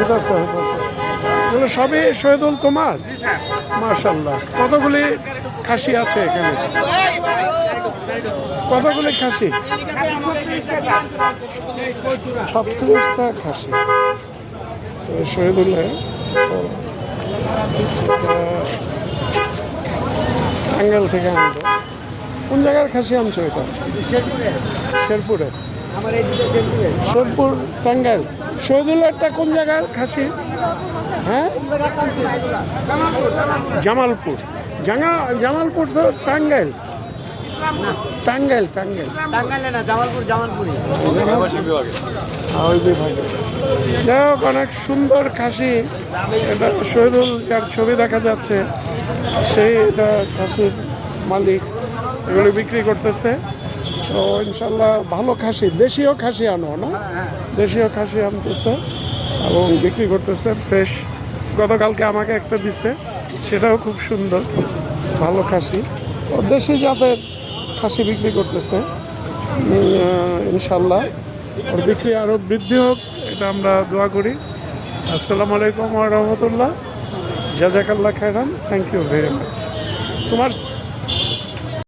হইতেছে এগুলো সবই শহীদুল তোমার? মাশাল্লাহ। কতগুলি খাসি আছে এখানে? কতগুলি খাসি? 36টা খাসি শহীদুল্লাহ। টাঙ্গাইল থেকে আনবো। কোন জায়গার খাসি আনছো এটা? শেরপুরে। শেরপুর টাঙ্গাইল। শহীদুল্লাহটা কোন জায়গার খাসি? হ্যাঁ, জামালপুর। জামালপুর তো টাঙ্গাইল। টাঙ্গাইল টাঙ্গাইল ওই বিভাগে। যাই হোক, অনেক সুন্দর খাসি। এটা শহীদুল যার ছবি দেখা যাচ্ছে, সেই এটা খাসির মালিক। এগুলি বিক্রি করতেছে। তো ইনশাল্লাহ ভালো খাসি, দেশীয় খাসি আনো না? দেশীয় খাসি আনতেছে এবং বিক্রি করতেছে ফ্রেশ। গতকালকে আমাকে একটা দিছে, সেটাও খুব সুন্দর, ভালো খাসি। ও দেশি জাতের খাসি বিক্রি করতেছে। ইনশাল্লাহ ওর বিক্রি আরও বৃদ্ধি হোক, এটা আমরা দোয়া করি। আসসালামু আলাইকুম ওয়া রাহমাতুল্লাহ। জাযাকাল্লাহ খাইরান। Thank you very much. তোমার